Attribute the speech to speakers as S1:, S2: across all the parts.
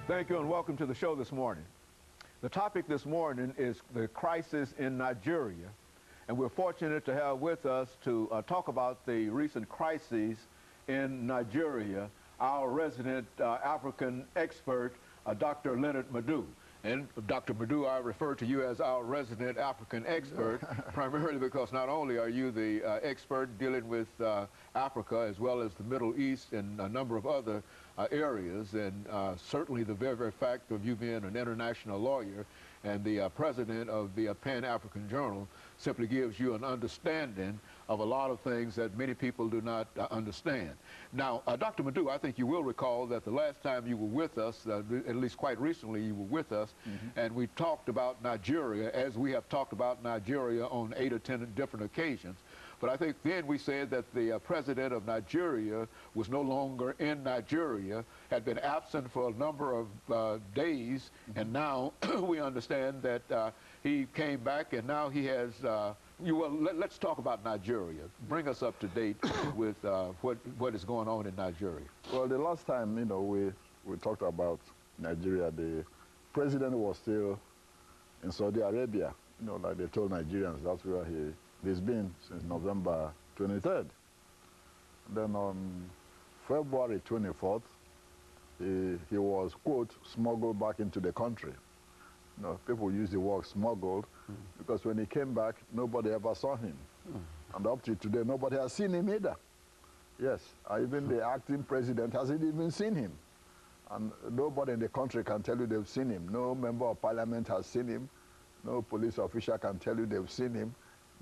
S1: Thank you and welcome to the show this morning. The topic this morning is the crisis in Nigeria, and we're fortunate to have with us to talk about the recent crises in Nigeria, our resident African expert, Dr. LMadu. And Dr. Madu, I refer to you as our resident African expert, primarily because not only are you the expert dealing with Africa as well as the Middle East and a number of other areas, and certainly the very fact of you being an international lawyer and the president of the Pan-African Journal simply gives you an understanding of a lot of things that many people do not understand. Now, Dr. Madu, I think you will recall that the last time you were with us, at least quite recently you were with us, and we talked about Nigeria as we have talked about Nigeria on 8 or 10 different occasions. But I think then we said that the president of Nigeria was no longer in Nigeria, had been absent for a number of days, and now we understand that he came back and now he has, let's talk about Nigeria. Bring us up to date with what is going on in Nigeria.
S2: Well, the last time, we talked about Nigeria, the president was still in Saudi Arabia. Like they told Nigerians, that's where he's been since November 23rd. Then on February 24th, he was, quote, smuggled back into the country. People use the word smuggled because when he came back, nobody ever saw him. And up to today, nobody has seen him either. Yes, even the acting president hasn't even seen him. And nobody in the country can tell you they've seen him. No member of parliament has seen him. No police official can tell you they've seen him.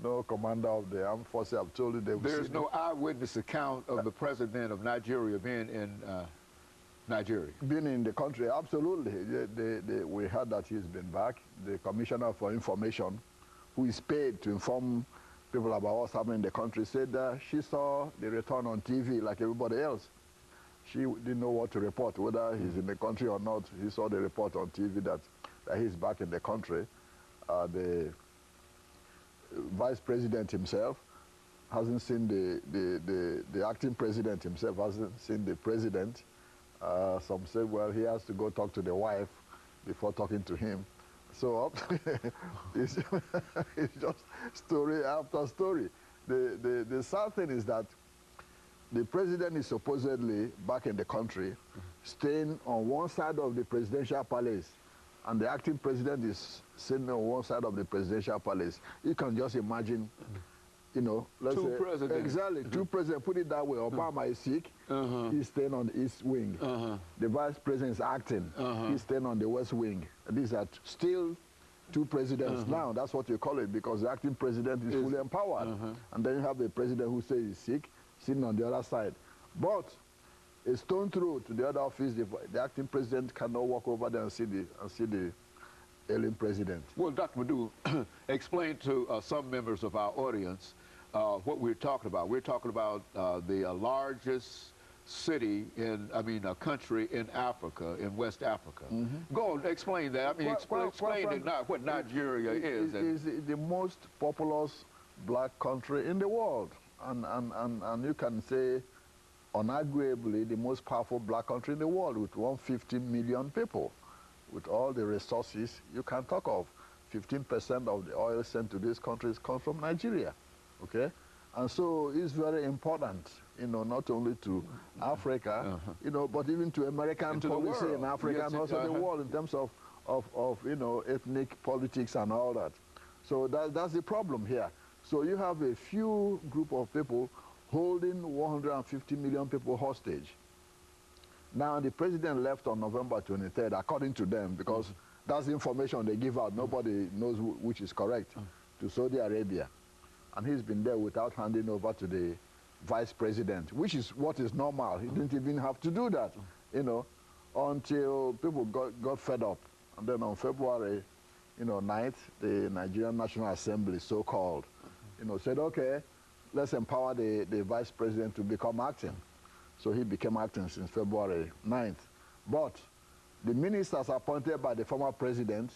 S2: No commander of the armed forces have told you they've seen him.
S1: There's no eyewitness account of the president of Nigeria being in Nigeria.
S2: Being in the country, absolutely. We heard that he's been back. The Commissioner for Information, who is paid to inform people about what's happening in the country, said she saw the return on TV like everybody else. She didn't know what to report, whether he's in the country or not. He saw the report on TV that he's back in the country. The vice president himself hasn't seen the acting president himself hasn't seen the president. Some say, well, he has to go talk to the wife before talking to him. So it's just story after story. The sad thing is that the president is supposedly back in the country, staying on one side of the presidential palace, and the acting president is sitting on one side of the presidential palace. You can just imagine, let's
S1: two
S2: say,
S1: presidents.
S2: Exactly, two presidents. Put it that way. Obama is sick. He's staying on the east wing. The vice president is acting. He's staying on the west wing. These are still two presidents now. That's what you call it, because the acting president is fully empowered. And then you have the president who says he's sick, sitting on the other side. But a stone throw to the other office, the acting president cannot walk over there and see the ailing president.
S1: Well, Dr. Madu, explain to some members of our audience what we're talking about. We're talking about the largest city a country in Africa, in West Africa. Go on, explain that. Explain what Nigeria is.
S2: It's the most populous black country in the world. And you can say, unarguably, the most powerful black country in the world with 150 million people. With all the resources you can talk of. 15% of the oil sent to these countries comes from Nigeria, okay? And so it's very important, not only to Africa, but even to American policy in Africa and also the world in terms of ethnic politics and all that. So that's the problem here. So you have a few group of people holding 150 million people hostage. Now, the president left on November 23rd, according to them, because that's the information they give out. Nobody knows which is correct, to Saudi Arabia. And he's been there without handing over to the vice president, which is what is normal. He didn't even have to do that, until people got fed up. And then on February 9th, the Nigerian National Assembly, so-called, said, okay, let's empower the vice president to become acting. So he became acting since February 9th. But the ministers appointed by the former president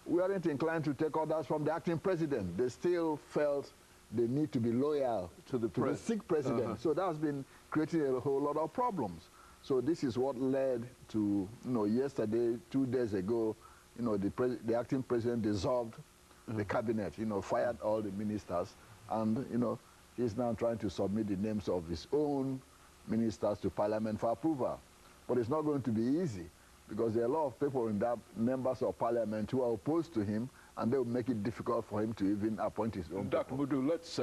S2: weren't inclined to take orders from the acting president. They still felt they need to be loyal to the sick president. So that's been creating a whole lot of problems. So this is what led to, yesterday, 2 days ago, the acting president dissolved the cabinet, fired all the ministers, and, he's now trying to submit the names of his own ministers to Parliament for approval. But it's not going to be easy, because there are a lot of people in that, members of Parliament, who are opposed to him, and they will make it difficult for him to even appoint his own
S1: Dr.
S2: people.
S1: LMadu, let's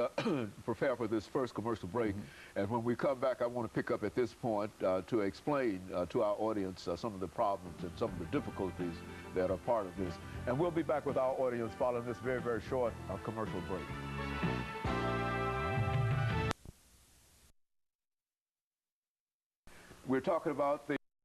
S1: prepare for this first commercial break. And when we come back, I want to pick up at this point to explain to our audience some of the problems and some of the difficulties that are part of this. And we'll be back with our audience following this very, very short commercial break. We're talking about the